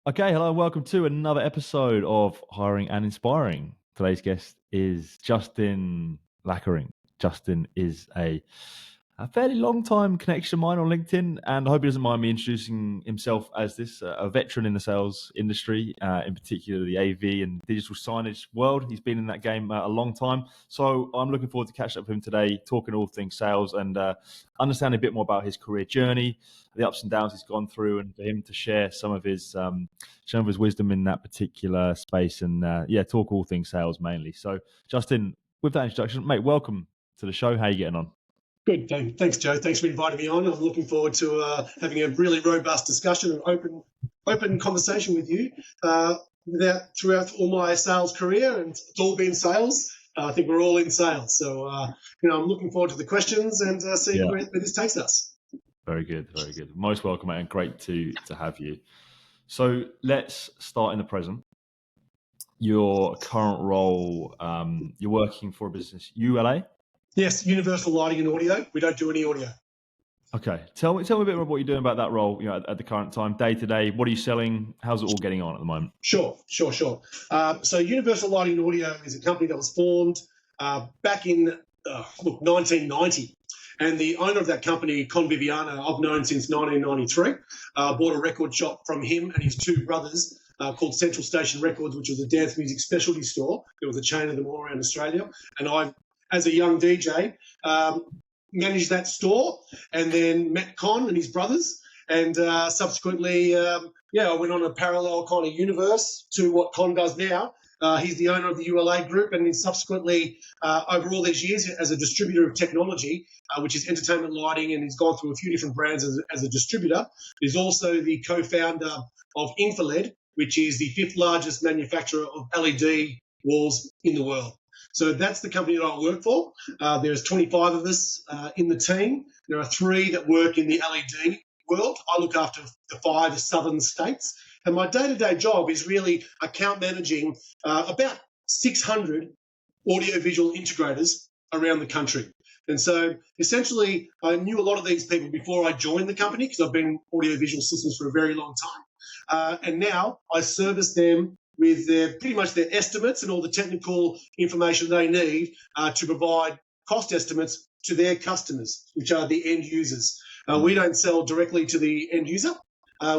Okay, hello and welcome to another episode of Hiring and Inspiring. Today's guest is Justin Lakerink. Justin is a fairly long time connection of mine on LinkedIn, and I hope he doesn't mind me introducing himself as this a veteran in the sales industry, in particular the AV and digital signage world. He's been in that game a long time, so I'm looking forward to catching up with him today, talking all things sales and understanding a bit more about his career journey, the ups and downs he's gone through, and for him to share some of his wisdom in that particular space, and talk all things sales mainly. So, Justin, with that introduction, mate, welcome to the show. How are you getting on? Good. Thanks, Joe. Thanks for inviting me on. I'm looking forward to having a really robust discussion and open conversation with you throughout all my sales career, and it's all been sales. I think we're all in sales. So, I'm looking forward to the questions and seeing where this takes us. Very good, very good. Most welcome, mate, and great to have you. So let's start in the present. Your current role, you're working for a business, ULA? Yes, Universal Lighting and Audio. We don't do any audio. Okay. Tell me a bit about what you're doing about that role, at the current time, day to day. What are you selling? How's it all getting on at the moment? Sure. So Universal Lighting and Audio is a company that was formed back in 1990. And the owner of that company, Con Viviano, I've known since 1993, bought a record shop from him and his two brothers called Central Station Records, which was a dance music specialty store. There was a chain of them all around Australia. And I, as a young DJ, managed that store and then met Con and his brothers. And subsequently, I went on a parallel kind of universe to what Con does now. He's the owner of the ULA group, and he's subsequently, over all these years, as a distributor of technology, which is entertainment lighting, and he's gone through a few different brands as a distributor. He's also the co-founder of Infrared, which is the fifth largest manufacturer of LED walls in the world. So that's the company that I work for. There's 25 of us in the team. There are 3 that work in the LED world. I look after the 5 southern states. And my day-to-day job is really account managing about 600 audiovisual integrators around the country. And so essentially, I knew a lot of these people before I joined the company because I've been in audiovisual systems for a very long time. And now I service them with pretty much their estimates and all the technical information they need to provide cost estimates to their customers, which are the end users. We don't sell directly to the end user.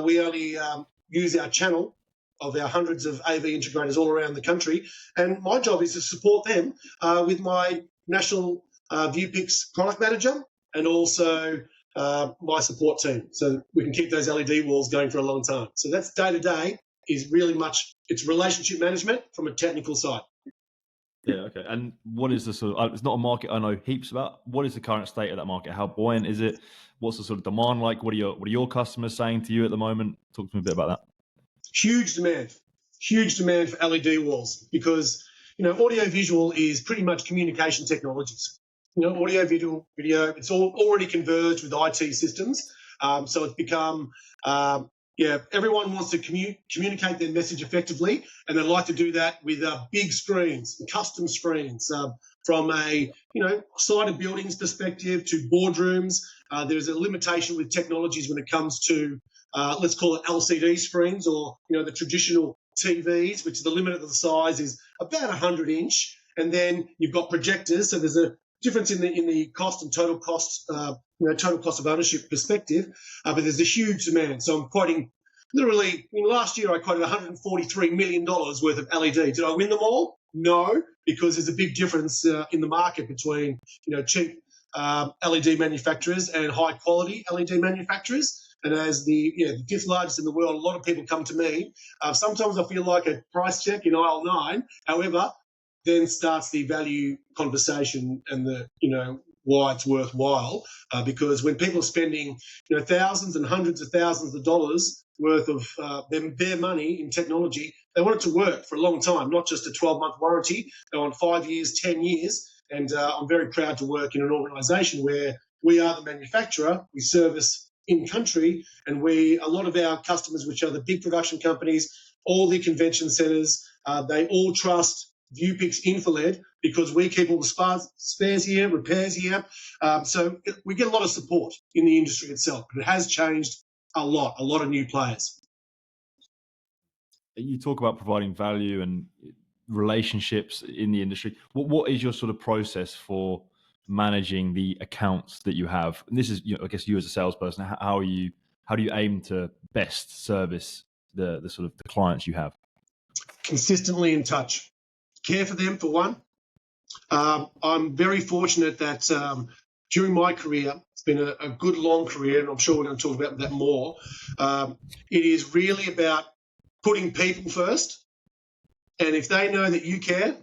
We only use our channel of our hundreds of AV integrators all around the country. And my job is to support them with my national ViewPix product manager and also my support team, so we can keep those LED walls going for a long time. So that's day-to-day is really much, it's relationship management from a technical side. Yeah, okay. And what is the sort of, it's not a market I know heaps about. What is the current state of that market? How buoyant is it? What's the sort of demand like? What are your customers saying to you at the moment? Talk to me a bit about that. Huge demand for LED walls because, audio visual is pretty much communication technologies. Audio, video, it's all already converged with IT systems. So it's become, everyone wants to communicate their message effectively, and they like to do that with big screens, custom screens, from a, sided buildings perspective to boardrooms. There's a limitation with technologies when it comes to, let's call it LCD screens or, the traditional TVs, which the limit of the size is about 100-inch. And then you've got projectors. So there's a difference in the cost and total cost of ownership perspective, but there's a huge demand. So I'm quoting literally, last year I quoted $143 million worth of LED. Did I win them all? No, because there's a big difference in the market between, cheap LED manufacturers and high quality LED manufacturers. And as the fifth largest in the world, a lot of people come to me. Sometimes I feel like a price check in aisle 9. However, then starts the value conversation and the, why it's worthwhile. Because when people are spending, thousands and hundreds of thousands of dollars worth of their money in technology, they want it to work for a long time, not just a 12-month warranty. They want 5 years, 10 years. And I'm very proud to work in an organisation where we are the manufacturer, we service in country, and a lot of our customers, which are the big production companies, all the convention centres, they all trust ViewPix Infrared because we keep all the spares here, repairs here. So we get a lot of support in the industry itself, but it has changed a lot of new players. you talk about providing value and relationships in the industry. What is your sort of process for managing the accounts that you have? And this is, I guess, you as a salesperson. How do you aim to best service the sort of the clients you have? Consistently in touch. Care for them, for one. I'm very fortunate that during my career, it's been a good long career, and I'm sure we're going to talk about that more. It is really about putting people first, and if they know that you care,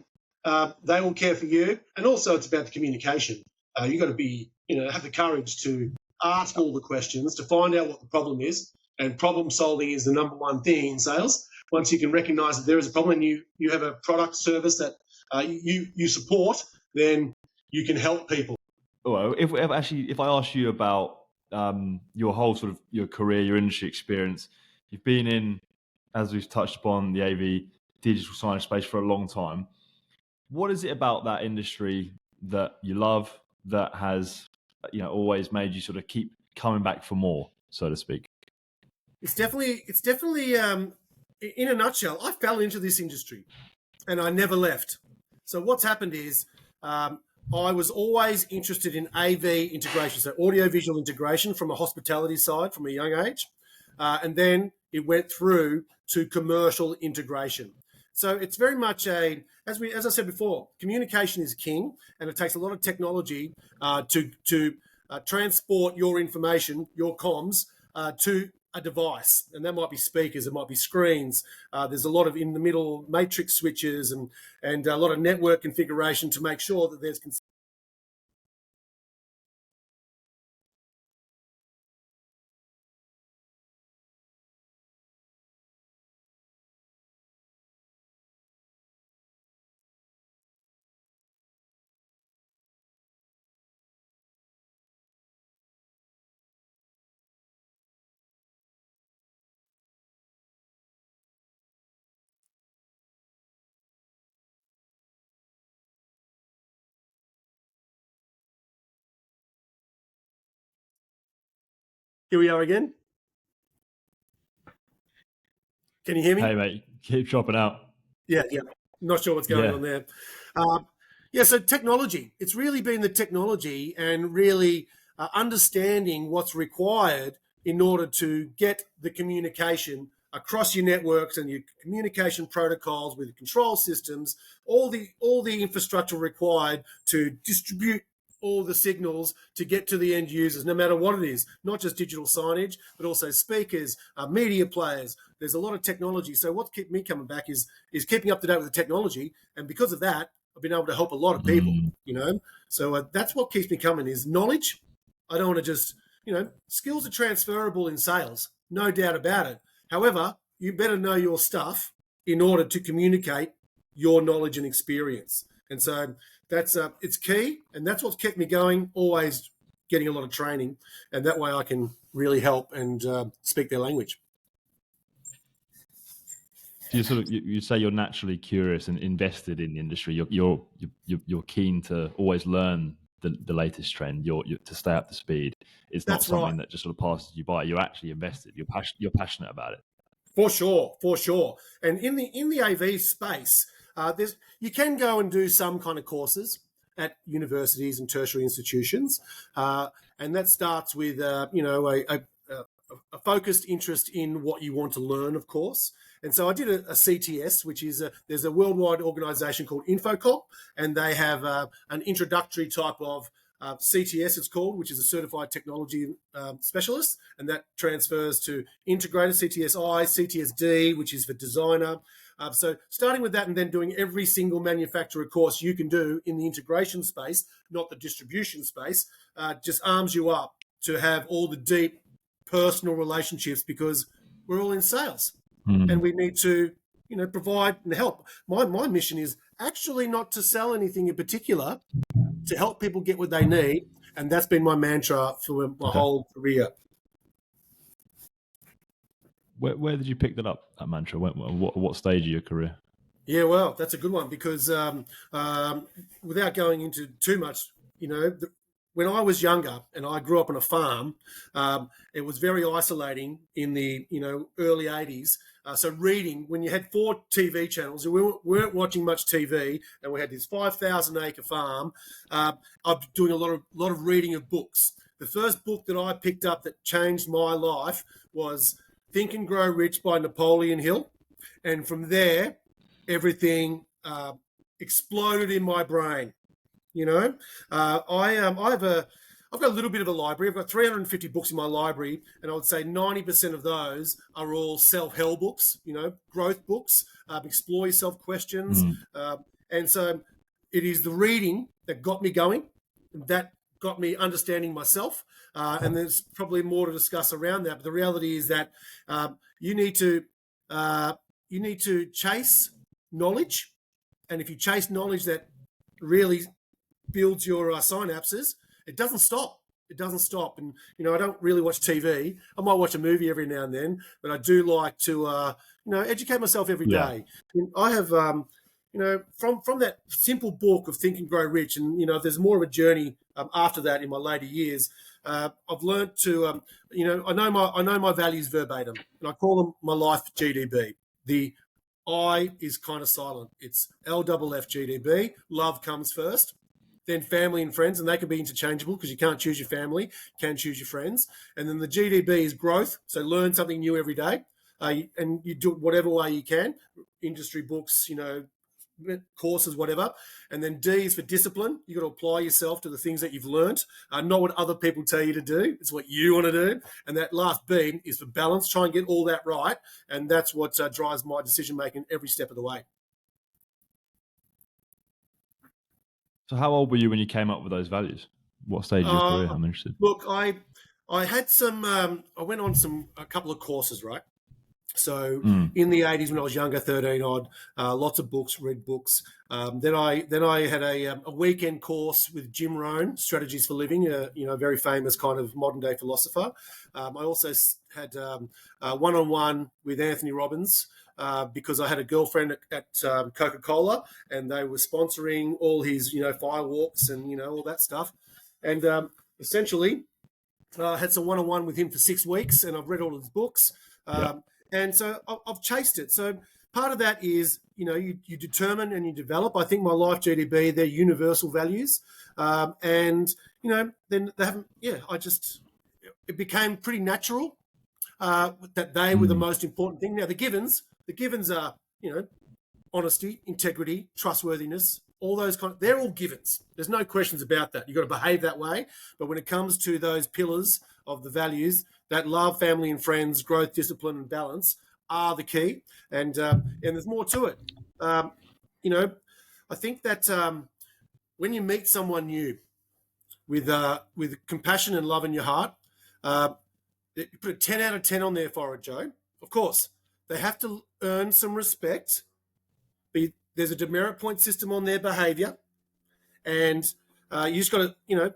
they will care for you. And also, it's about the communication. You've got to be, have the courage to ask all the questions, to find out what the problem is. And problem solving is the number one thing in sales. Once you can recognise that there is a problem and you have a product service that you support, then you can help people. Well, if I ask you about your whole sort of your career, your industry experience, you've been in, as we've touched upon, the AV digital signage space for a long time. What is it about that industry that you love that has, always made you sort of keep coming back for more, so to speak? It's definitely in a nutshell, I fell into this industry and I never left. So what's happened is I was always interested in AV integration, so audio-visual integration from a hospitality side from a young age. And then it went through to commercial integration. So it's very much as I said before, communication is king, and it takes a lot of technology to transport your information, your comms, to a device, and that might be speakers, it might be screens. There's a lot of in the middle matrix switches and a lot of network configuration to make sure that there's Here we are again. Can you hear me? Hey, mate, keep dropping out. Yeah. Not sure what's going on there. So technology. It's really been the technology and really understanding what's required in order to get the communication across your networks and your communication protocols with control systems, all the infrastructure required to distribute all the signals to get to the end users, no matter what it is, not just digital signage, but also speakers, media players. There's a lot of technology. So what kept me coming back is keeping up to date with the technology. And because of that, I've been able to help a lot of people, So that's what keeps me coming is knowledge. I don't want to just, skills are transferable in sales, no doubt about it. However, you better know your stuff in order to communicate your knowledge and experience. And so that's it's key, and that's what's kept me going, always getting a lot of training, and that way I can really help and speak their language. You say you're naturally curious and invested in the industry. You're keen to always learn the latest trend. You're to stay up to speed. It's not something that just sort of passes you by. You're actually invested. You're passionate about it. For sure. And in the AV space, you can go and do some kind of courses at universities and tertiary institutions, and that starts with a focused interest in what you want to learn, of course. And so I did a CTS, which is there's a worldwide organisation called Infocom, and they have an introductory type of CTS, it's called, which is a certified technology specialist, and that transfers to integrated CTSI, CTSD, which is for designer. So starting with that and then doing every single manufacturer course you can do in the integration space, not the distribution space, just arms you up to have all the deep personal relationships, because we're all in sales and we need to, provide and help. My mission is actually not to sell anything in particular, to help people get what they need. And that's been my mantra for my whole career. Where did you pick that up, that mantra? What stage of your career? Yeah, well, that's a good one, because without going into too much, when I was younger and I grew up on a farm, it was very isolating in the early 80s. So reading, when you had 4 TV channels, we weren't watching much TV, and we had this 5,000-acre farm. I was doing a lot of reading of books. The first book that I picked up that changed my life was Think and Grow Rich by Napoleon Hill, and from there, everything exploded in my brain. I've got a little bit of a library. I've got 350 books in my library, and I would say 90% of those are all self-help books, growth books, explore yourself questions. And so it is the reading that got me going, that got me understanding myself. And there's probably more to discuss around that. But the reality is that you need to chase knowledge. And if you chase knowledge that really builds your synapses, it doesn't stop. It doesn't stop. And, I don't really watch TV. I might watch a movie every now and then, but I do like to, educate myself every day. And I have, from that simple book of Think and Grow Rich, and, there's more of a journey after that in my later years, I've learned to, I know my values verbatim, and I call them my life GDB. The I is kind of silent. It's LFFGDB. Love comes first, then family and friends, and they can be interchangeable because you can't choose your family, you can choose your friends. And then the GDB is growth, so learn something new every day, and you do it whatever way you can, industry books, courses, whatever. And then D is for discipline. You've got to apply yourself to the things that you've learned, not what other people tell you to do. It's what you want to do. And that last B is for balance. Try and get all that right. And that's what drives my decision-making every step of the way. So how old were you when you came up with those values? What stage of your career? I'm interested. Look, I had some, I went on a couple of courses, right? So in the 80s when I was younger, 13 odd, lots of books, read books. Then I had a weekend course with Jim Rohn, Strategies for Living, a very famous kind of modern day philosopher. I also had one-on-one with Anthony Robbins because I had a girlfriend at Coca-Cola, and they were sponsoring all his firewalks and all that stuff. And essentially, I had some one-on-one with him for 6 weeks, and I've read all of his books. And so I've chased it. So part of that is, you determine and you develop. I think my life GDB, they're universal values. And, then they haven't, it became pretty natural that they were the most important thing. Now, the givens are, honesty, integrity, trustworthiness, all those they're all givens. There's no questions about that. You've got to behave that way. But when it comes to those pillars of the values, that love, family and friends, growth, discipline and balance are the key. And there's more to it. I think that when you meet someone new with compassion and love in your heart, you put a 10 out of 10 on there for it, Joe. Of course, they have to earn some respect. There's a demerit point system on their behaviour. And you just got to,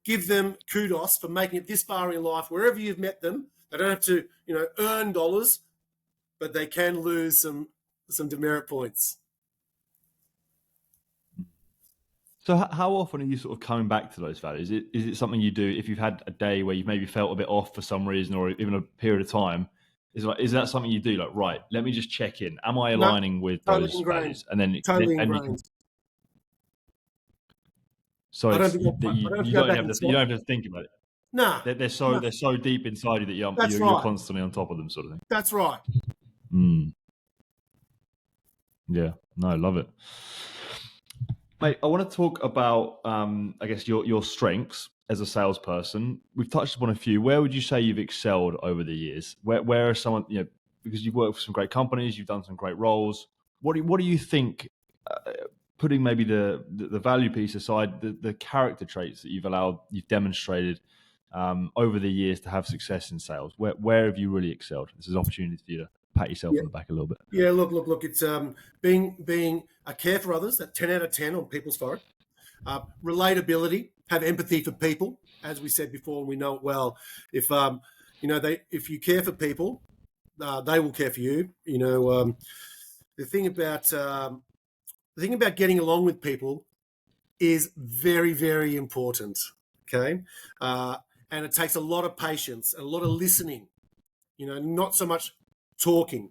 give them kudos for making it this far in life. Wherever you've met them, they don't have to, earn dollars, but they can lose some demerit points. So how often are you sort of coming back to those values? Is it something you do if you've had a day where you've maybe felt a bit off for some reason, or even a period of time? Is that something you do? Like, right, let me just check in. Am I aligning with those values? And then totally ingrained. So you don't have to think about it. No, they're so deep inside you that you're constantly on top of them, sort of thing. That's right. Yeah, no, I love it, mate. I want to talk about, I guess your strengths as a salesperson. We've touched upon a few. Where would you say you've excelled over the years? Where are some, because you've worked for some great companies, you've done some great roles. What do you think? Putting maybe the value piece aside, the character traits that you've demonstrated over the years to have success in sales. Where have you really excelled? This is an opportunity for you to pat yourself on the back a little bit. Yeah, look. It's being a care for others. That 10 out of 10 on people's forehead. Relatability, have empathy for people, as we said before, and we know it well. If if you care for people, they will care for you. The thing about getting along with people is very, very important. Okay. And it takes a lot of patience, a lot of listening, not so much talking,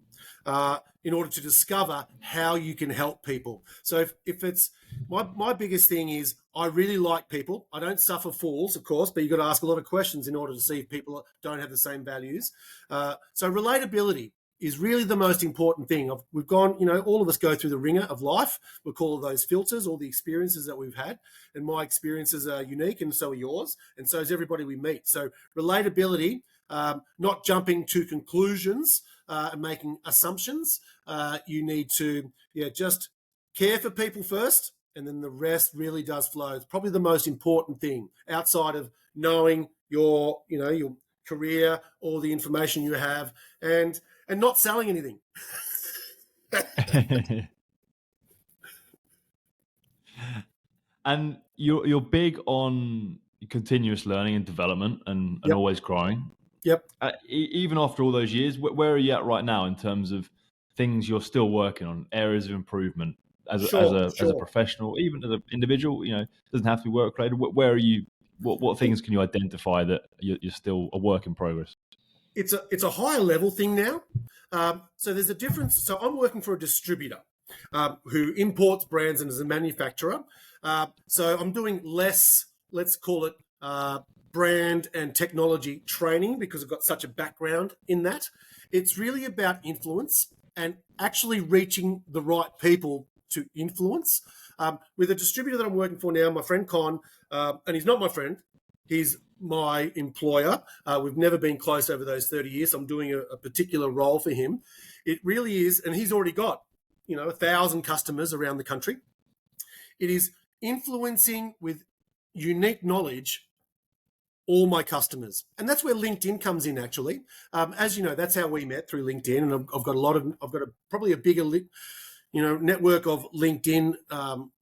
in order to discover how you can help people. So if it's my biggest thing is I really like people. I don't suffer fools, of course, but you've got to ask a lot of questions in order to see if people don't have the same values. So relatability is really the most important thing. We've gone, all of us go through the ringer of life. We'll call those filters, all the experiences that we've had. And my experiences are unique, and so are yours. And so is everybody we meet. So relatability, not jumping to conclusions and making assumptions. You need to, just care for people first, and then the rest really does flow. It's probably the most important thing outside of knowing your career, all the information you have, and not selling anything. And you're big on continuous learning and development and always growing. Yep. Even after all those years, where are you at right now in terms of things you're still working on, areas of improvement as a professional, even as an individual? It doesn't have to be work related. Where are you? What things can you identify that you're still a work in progress? It's a higher level thing now. So there's a difference. So I'm working for a distributor who imports brands and is a manufacturer. So I'm doing less, let's call it brand and technology training, because I've got such a background in that. It's really about influence and actually reaching the right people to influence. With a distributor that I'm working for now, my friend Con, and he's not my friend, he's my employer. We've never been close over those 30 years. I'm doing a particular role for him. It really is, and he's already got, 1,000 customers around the country. It is influencing with unique knowledge all my customers. And that's where LinkedIn comes in, actually. As you know, that's how we met, through LinkedIn. And I've got probably a bigger network of LinkedIn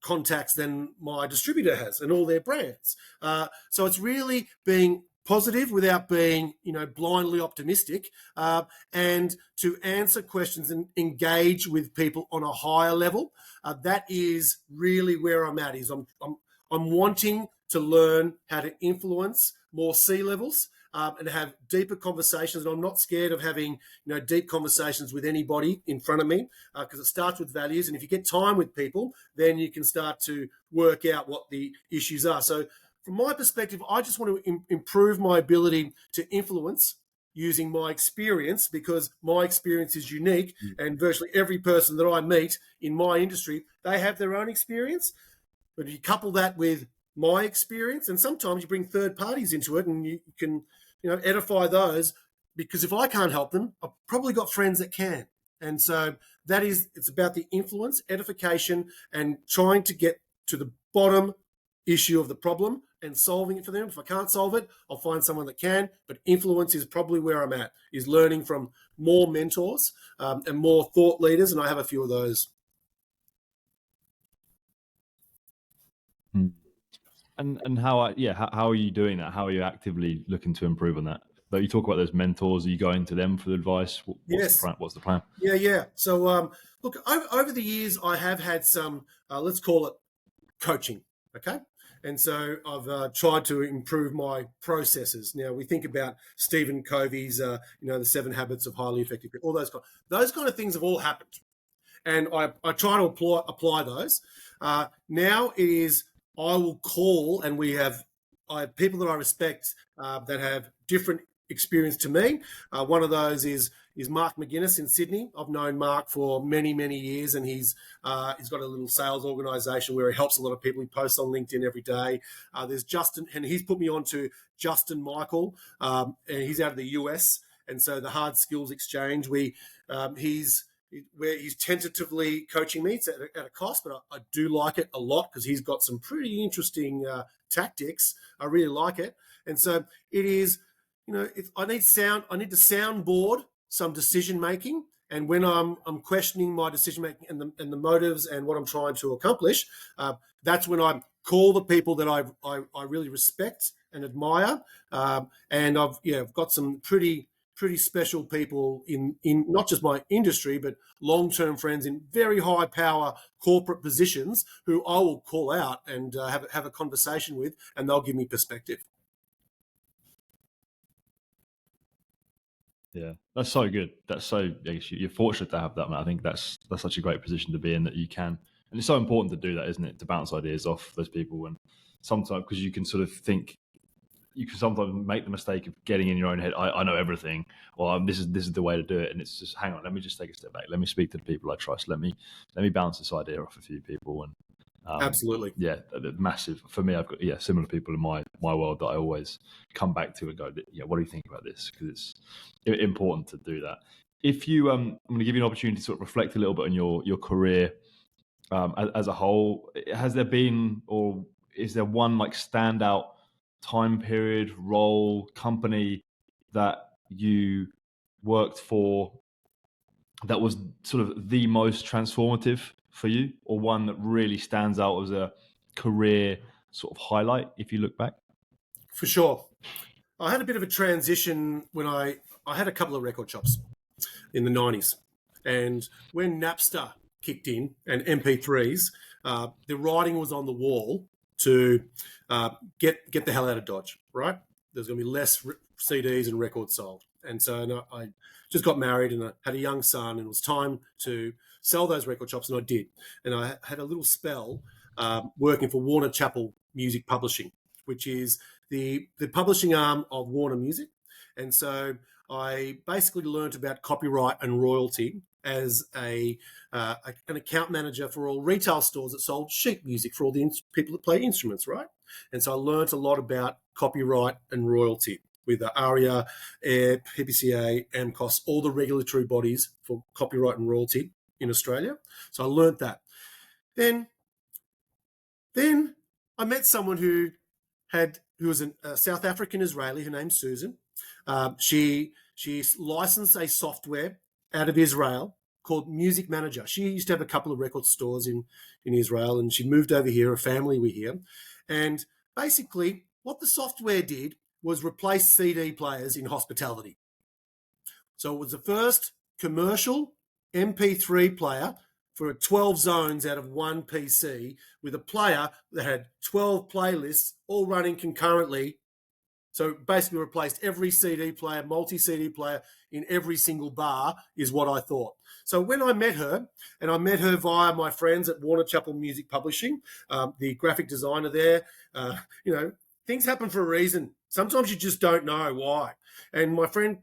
contacts than my distributor has, and all their brands. So it's really being positive without being, blindly optimistic, and to answer questions and engage with people on a higher level. That is really where I'm at. I'm wanting to learn how to influence more C-levels. And have deeper conversations. And I'm not scared of having, deep conversations with anybody in front of me, because it starts with values. And if you get time with people, then you can start to work out what the issues are. So from my perspective, I just want to improve my ability to influence using my experience, because my experience is unique, and virtually every person that I meet in my industry, they have their own experience. But if you couple that with my experience, and sometimes you bring third parties into it, and you can edify those, because if I can't help them, I've probably got friends that can. And so it's about the influence, edification, and trying to get to the bottom issue of the problem and solving it for them. If I can't solve it, I'll find someone that can. But influence is probably where I'm at, is learning from more mentors and more thought leaders. And I have a few of those. And how are you doing that? How are you actively looking to improve on that? But you talk about those mentors. Are you going to them for advice? What's the plan? Yeah. So look, over the years, I have had some, let's call it coaching. Okay. And so I've tried to improve my processes. Now, we think about Stephen Covey's, the 7 Habits of Highly Effective People. All those kind of things have all happened, and I try to apply those. Now it is, I will call, and I have people that I respect that have different experience to me. One of those is Mark McGuinness in Sydney. I've known Mark for many, many years, and he's got a little sales organisation where he helps a lot of people. He posts on LinkedIn every day. There's Justin, and he's put me on to Justin Michael, and he's out of the US. And so the Hard Skills Exchange, he's tentatively coaching me. It's at a cost, but I do like it a lot, because he's got some pretty interesting tactics. I really like it. And so it is, I need to soundboard some decision making. And when I'm questioning my decision making and the motives and what I'm trying to accomplish, that's when I call the people that I really respect and admire. And I've got some pretty pretty special people in not just my industry, but long-term friends in very high power corporate positions who I will call out and have a conversation with, and they'll give me perspective. Yeah, that's so good. That's so, you're fortunate to have that, man. I think that's such a great position to be in, that you can, and it's so important to do that, isn't it? To bounce ideas off those people, and sometimes because you can sort of think, you can sometimes make the mistake of getting in your own head. I know everything, or this is the way to do it, and it's just, hang on, let me just take a step back. Let me speak to the people I trust. Let me bounce this idea off a few people, and Absolutely. Yeah, massive for me. I've got similar people in my world that I always come back to and go, what do you think about this? Because it's important to do that. If you, I'm going to give you an opportunity to sort of reflect a little bit on your career as a whole. Has there been, or is there one like standout time period, role, company that you worked for that was sort of the most transformative for you, or one that really stands out as a career sort of highlight if you look back? For sure. I had a bit of a transition when I had a couple of record shops in the 90s. And when Napster kicked in and MP3s, the writing was on the wall to get the hell out of Dodge, right? There's going to be less CDs and records sold. And so I just got married and I had a young son, and it was time to sell those record shops, and I did. And I had a little spell working for Warner Chappell Music Publishing, which is the publishing arm of Warner Music. And so I basically learned about copyright and royalty as an account manager for all retail stores that sold sheet music for all the people that play instruments, right? And so I learned a lot about copyright and royalty with the ARIA, AIR, PPCA, AMCOS, all the regulatory bodies for copyright and royalty in Australia. So I learned that. Then I met someone who was a South African Israeli. Her name's Susan. She licensed a software out of Israel called Music Manager. She used to have a couple of record stores in Israel, and she moved over here. Her family were here. And basically what the software did was replace CD players in hospitality. So it was the first commercial MP3 player for 12 zones out of one PC, with a player that had 12 playlists all running concurrently. So basically replaced every CD player, multi-CD player in every single bar, is what I thought. So when I met her, and I met her via my friends at Warner Chappell Music Publishing, the graphic designer there, things happen for a reason. Sometimes you just don't know why. And my friend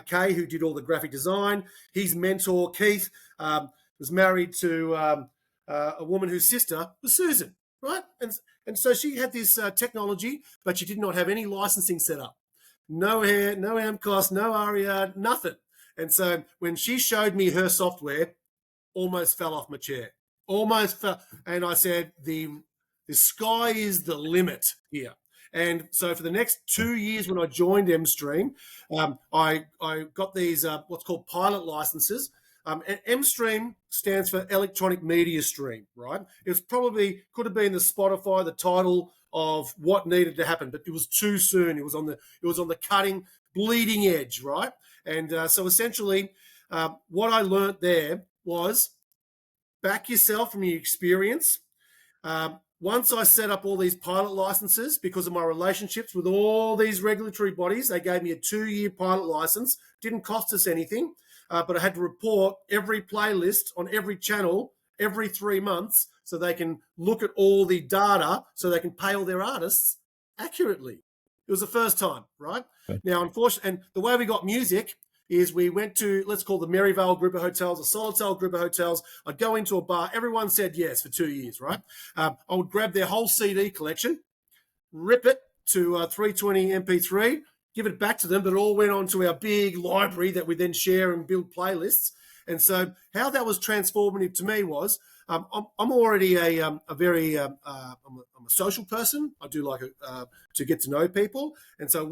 Kay, who did all the graphic design, his mentor Keith was married to a woman whose sister was Susan, right? And so she had this technology, but she did not have any licensing set up. No hair, no AMCOS, no ARIA, nothing. And so when she showed me her software, almost fell off my chair. Almost fell. And I said, the sky is the limit here. And so for the next 2 years when I joined MStream, I got these what's called pilot licenses. And MStream stands for Electronic Media Stream, right? It could have been the Spotify, the title of what needed to happen, but it was too soon. It was on the cutting, bleeding edge, right? And so essentially, what I learned there was back yourself from your experience. Once I set up all these pilot licenses, because of my relationships with all these regulatory bodies, they gave me a 2-year pilot license. Didn't cost us anything, but I had to report every playlist on every channel every 3 months so they can look at all the data so they can pay all their artists accurately. It was the first time, right? Okay. Now, unfortunately, and the way we got music is we went to, let's call the Maryvale group of hotels, a Solitaire group of hotels. I'd go into a bar. Everyone said yes for 2 years, right? I would grab their whole CD collection, rip it to 320 MP3, give it back to them, but it all went on to our big library that we then share and build playlists. And so how that was transformative to me was I'm already I'm a social person. I do like to get to know people. And so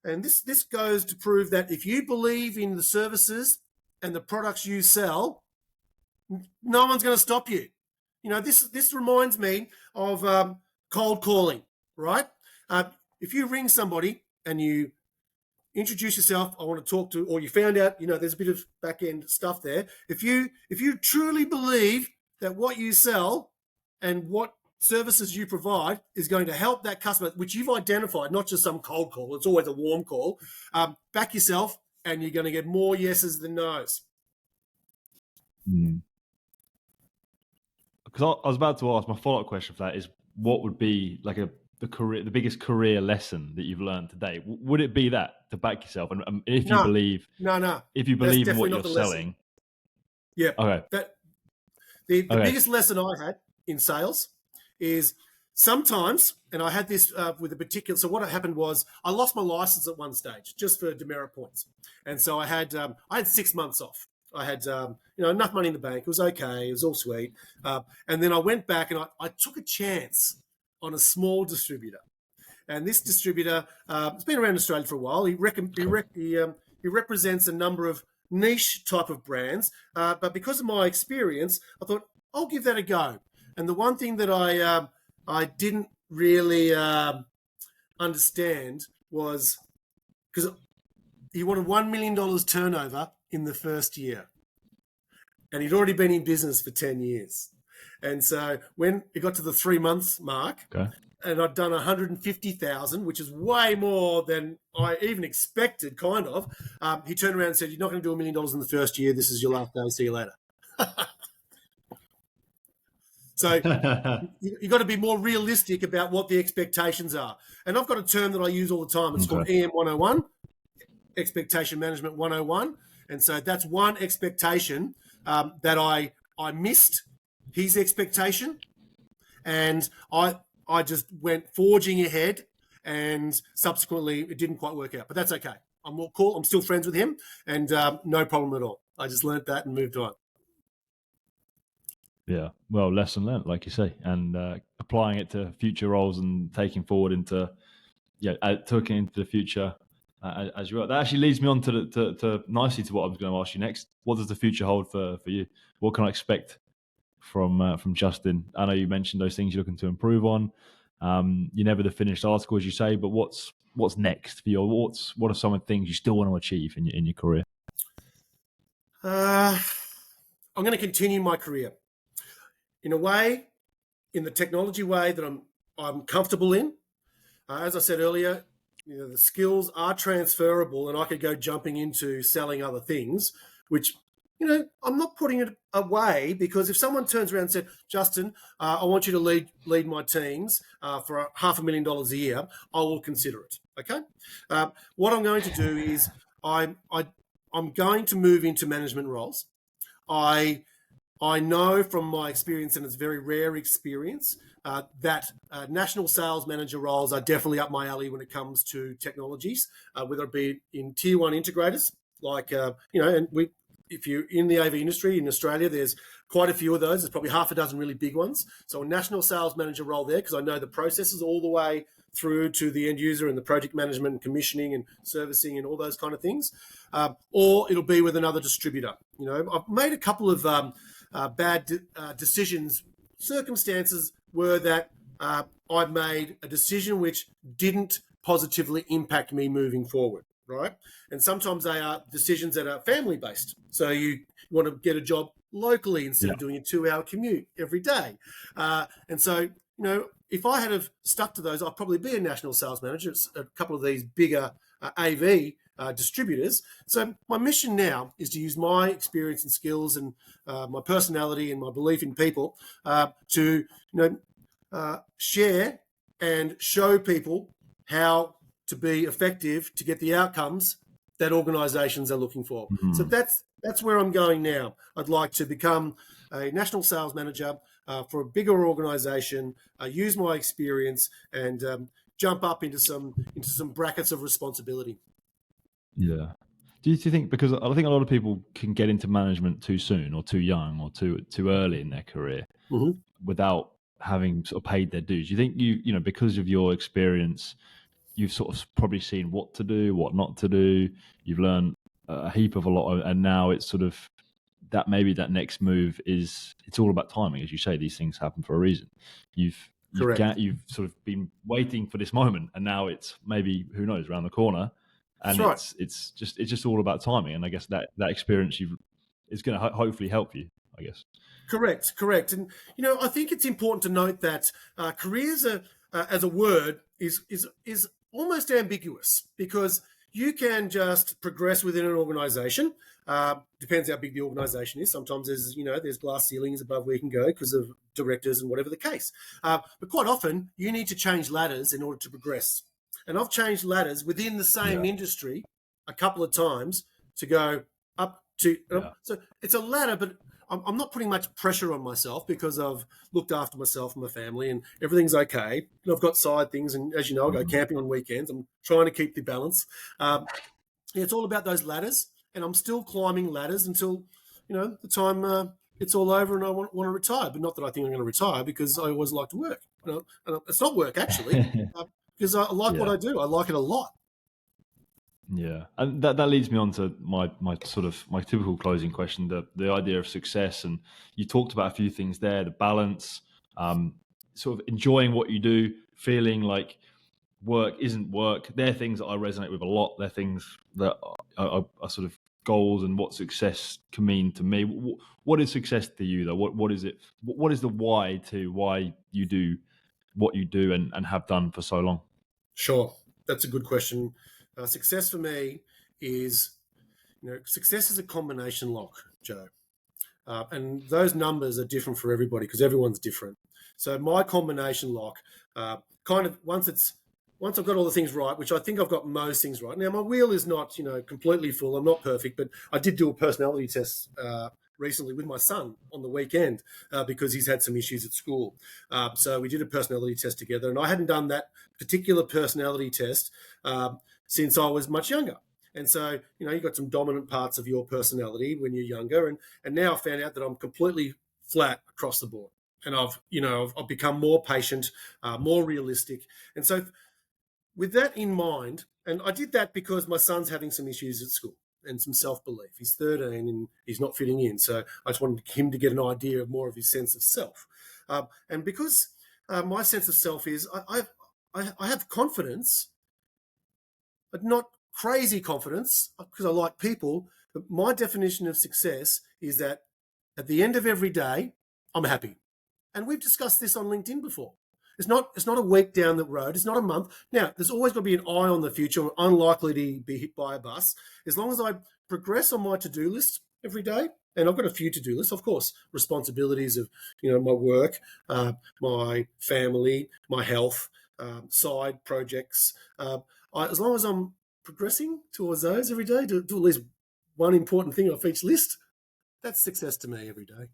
and this goes to prove that if you believe in the services and the products you sell, no one's going to stop you. This reminds me of cold calling, right? If you ring somebody and you introduce yourself. I want to talk to, or you found out, there's a bit of back end stuff there. If you truly believe that what you sell and what services you provide is going to help that customer, which you've identified, not just some cold call, it's always a warm call, back yourself, and you're going to get more yeses than nos. Because I was about to ask, my follow-up question for that is, what would be like the biggest career lesson that you've learned today? Would it be that, to back yourself, and if you believe, if you believe in what you're selling? Yeah. Okay. The biggest lesson I had in sales is sometimes, and I had this with a particular. So what happened was I lost my license at one stage just for demerit points, and so I had 6 months off. I had enough money in the bank. It was okay. It was all sweet. And then I went back and I took a chance on a small distributor. And this distributor has been around Australia for a while. He represents a number of niche type of brands. But because of my experience, I thought I'll give that a go. And the one thing that I didn't really understand was, because he wanted $1 million turnover in the first year. And he'd already been in business for 10 years. And so when it got to the 3 months mark, and I'd done 150,000, which is way more than I even expected, kind of, he turned around and said, "You're not going to do $1 million in the first year. This is your last day. See you later." So you've got to be more realistic about what the expectations are. And I've got a term that I use all the time. It's called EM 101, Expectation Management 101. And so that's one expectation that I missed, his expectation. And I just went forging ahead, and subsequently it didn't quite work out. But that's okay. I'm all cool. I'm still friends with him, and no problem at all. I just learned that and moved on. Yeah, well, lesson learned, like you say, and applying it to future roles and taking forward into, talking into the future as well. That actually leads me on to nicely to what I was going to ask you next. What does the future hold for you? What can I expect from Justin? I know you mentioned those things you're looking to improve on. You're never the finished article, as you say, but what's next for you? What are some of the things you still want to achieve in your career? I'm going to continue my career in a way, in the technology way that I'm comfortable in. As I said earlier, the skills are transferable, and I could go jumping into selling other things, which, I'm not putting it away, because if someone turns around and said, "Justin, I want you to lead my teams for $500,000 a year," I will consider it. Okay. What I'm going to do is I'm going to move into management roles. I know from my experience, and it's very rare experience, that national sales manager roles are definitely up my alley when it comes to technologies, whether it be in tier one integrators, like, if you're in the AV industry in Australia, there's quite a few of those. There's probably half a dozen really big ones. So a national sales manager role there, because I know the processes all the way through to the end user and the project management and commissioning and servicing and all those kind of things. Or it'll be with another distributor. I've made a couple of bad decisions. Circumstances were that I made a decision which didn't positively impact me moving forward. Right. And sometimes they are decisions that are family based. So you want to get a job locally instead of doing a 2-hour commute every day. And so, if I had have stuck to those, I'd probably be a national sales manager at a couple of these bigger AV distributors. So my mission now is to use my experience and skills and my personality and my belief in people to, share and show people how to be effective to get the outcomes that organisations are looking for. Mm-hmm. So that's where I'm going now. I'd like to become a national sales manager for a bigger organisation, use my experience, and jump up into some brackets of responsibility. Yeah. Do you think, because I think a lot of people can get into management too soon or too young or too early in their career without having sort of paid their dues? Do you think you because of your experience, you've sort of probably seen what to do, what not to do. You've learned a heap of a lot, and now it's sort of that maybe that next move it's all about timing, as you say. These things happen for a reason. You've sort of been waiting for this moment, and now it's maybe, who knows, around the corner. and That's right. it's just all about timing. And I guess that experience is going to hopefully help you, I guess. Correct. And I think it's important to note that careers as a word is almost ambiguous, because you can just progress within an organization. Depends how big the organization is. Sometimes there's glass ceilings above where you can go because of directors and whatever the case. But quite often you need to change ladders in order to progress. And I've changed ladders within the same industry a couple of times to go up to. So it's a ladder, but I'm not putting much pressure on myself because I've looked after myself and my family and everything's okay. And I've got side things, and as you know, I go camping on weekends. I'm trying to keep the balance. It's all about those ladders, and I'm still climbing ladders until the time it's all over and I want to retire. But not that I think I'm going to retire, because I always like to work. And it's not work actually, because I like what I do. I like it a lot. Yeah, and that leads me on to my typical closing question, the idea of success. And you talked about a few things there: the balance, sort of enjoying what you do, feeling like work isn't work. They're things that I resonate with a lot. They're things that are sort of goals and what success can mean to me. What is success to you, though? What is it? What is the why you do what you do and have done for so long? Sure, that's a good question. Success for me is, success is a combination lock, Joe. And those numbers are different for everybody because everyone's different. So my combination lock, once I've got all the things right, which I think I've got most things right. Now, my wheel is not, completely full. I'm not perfect, but I did do a personality test recently with my son on the weekend because he's had some issues at school. So we did a personality test together, and I hadn't done that particular personality test since I was much younger. And so, you've got some dominant parts of your personality when you're younger. And now I found out that I'm completely flat across the board. And I've become more patient, more realistic. And so with that in mind, and I did that because my son's having some issues at school and some self-belief. He's 13 and he's not fitting in. So I just wanted him to get an idea of more of his sense of self. And because my sense of self is I have confidence, but not crazy confidence, because I like people. But my definition of success is that at the end of every day, I'm happy. And we've discussed this on LinkedIn before. It's not a week down the road. It's not a month. Now, there's always got to be an eye on the future. I'm unlikely to be hit by a bus. As long as I progress on my to-do list every day, and I've got a few to-do lists, of course, responsibilities of my work, my family, my health, side projects. As long as I'm progressing towards those every day, do at least one important thing off each list, that's success to me every day.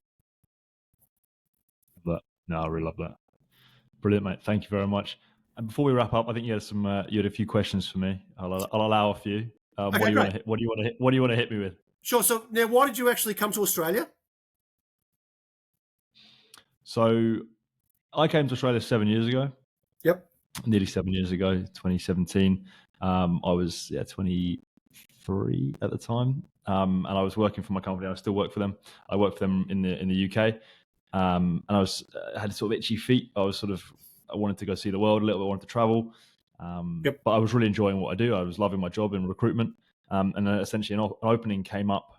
But no, I really love that. Brilliant, mate. Thank you very much. And before we wrap up, I think you had a few questions for me. I'll allow a few. Okay, what do you want to hit me with? Sure. So now, why did you actually come to Australia? So I came to Australia 7 years ago. Yep. Nearly 7 years ago, 2017. I was 23 at the time, and I was working for my company. I still work for them. I work for them in the UK, and I had sort of itchy feet. I wanted to go see the world a little bit. I wanted to travel, but I was really enjoying what I do. I was loving my job in recruitment, and then essentially an opening came up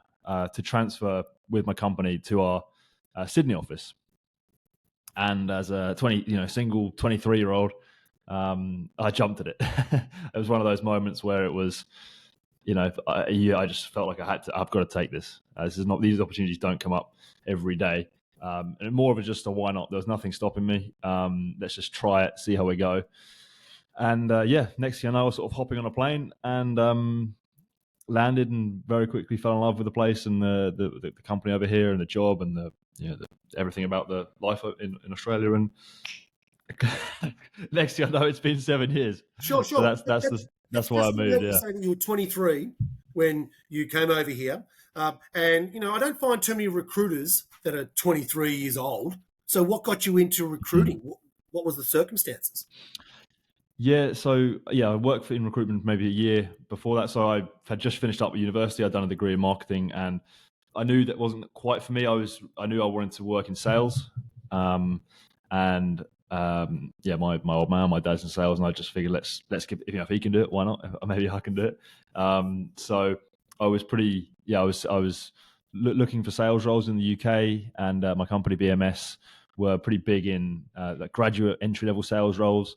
to transfer with my company to our Sydney office. And as a single 23-year-old, I jumped at it. It was one of those moments where it was, I just felt like I've got to take this. These opportunities don't come up every day. And more of just a why not? There was nothing stopping me. Let's just try it, see how we go. And next thing I know, I was sort of hopping on a plane and landed, and very quickly fell in love with the place and the company over here and the job and everything about the life in Australia. And next thing I know, it's been 7 years. Sure. So that's why I moved. Yeah. Say that you were 23 when you came over here, and I don't find too many recruiters that are 23 years old. So what got you into recruiting? What was the circumstances? Yeah, so I worked in recruitment maybe a year before that. So I had just finished up at university. I'd done a degree in marketing, and I knew that wasn't quite for me. I knew I wanted to work in sales, and my old man, my dad's in sales, and I just figured let's give, if he can do it, why not? Maybe I can do it. So I was I was looking for sales roles in the UK, and my company BMS were pretty big in like graduate entry level sales roles.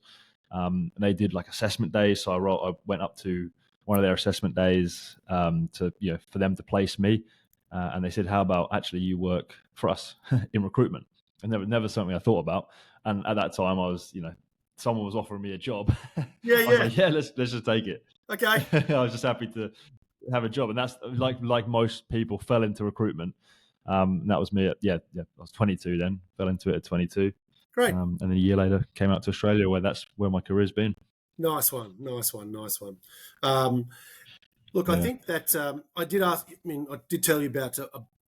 And they did like assessment days, so I went up to one of their assessment days to for them to place me, and they said, "How about actually you work for us in recruitment?" And never something I thought about. And at that time, I was someone was offering me a job. Yeah, I was like, yeah, let's just take it. Okay. I was just happy to have a job, and that's like most people fell into recruitment. And that was me at I was 22 then, fell into it at 22. Great. And then a year later came out to Australia, where that's where my career's been. Nice one. Look, I think that I did ask. I mean, I did tell you about.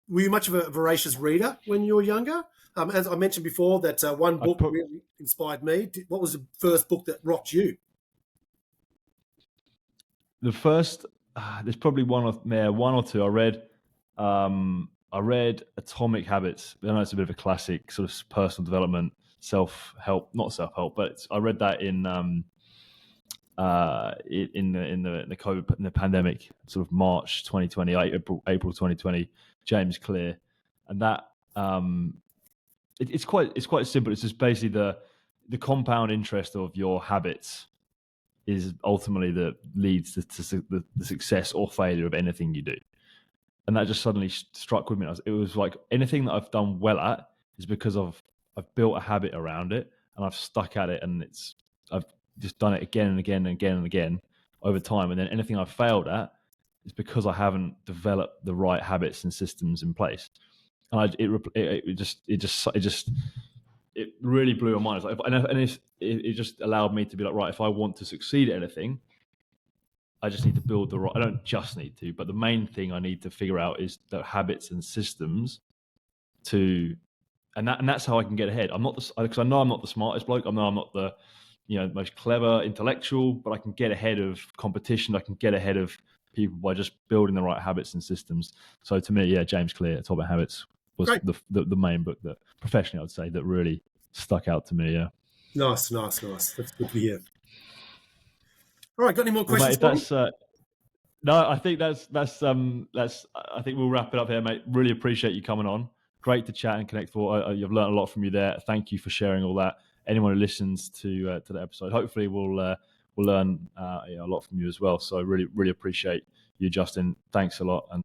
Were you much of a voracious reader when you were younger? As I mentioned before, that one book really inspired me. What was the first book that rocked you? The first, there's probably one or two. I read Atomic Habits. I know it's a bit of a classic, sort of personal development, not self-help, but I read that in the pandemic, sort of March 2020, April 2020, James Clear, and that it's quite simple. It's just basically the compound interest of your habits is ultimately that leads to the success or failure of anything you do. And that just suddenly struck with me. It was like anything that I've done well at is because I've built a habit around it, and I've stuck at it, and I've just done it again and again and again and again over time. And then anything I've failed at is because I haven't developed the right habits and systems in place. And it really blew my mind. It just allowed me to be like, right, if I want to succeed at anything, I just need to build the right. I don't just need to, but the main thing I need to figure out is the habits and systems and that's how I can get ahead. I'm not because I know I'm not the smartest bloke. I know I'm not the most clever intellectual, but I can get ahead of competition. I can get ahead of people by just building the right habits and systems. So to me, James Clear, Atomic Habits was the main book that professionally I would say that really stuck out to me. Yeah. Nice. That's good to hear. All right, got any more questions? Well, mate, no, I think that's. I think we'll wrap it up here, mate. Really appreciate you coming on. Great to chat and connect. You've learned a lot from you there. Thank you for sharing all that. Anyone who listens to the episode, hopefully we'll learn a lot from you as well. So really appreciate you, Justin. Thanks a lot, and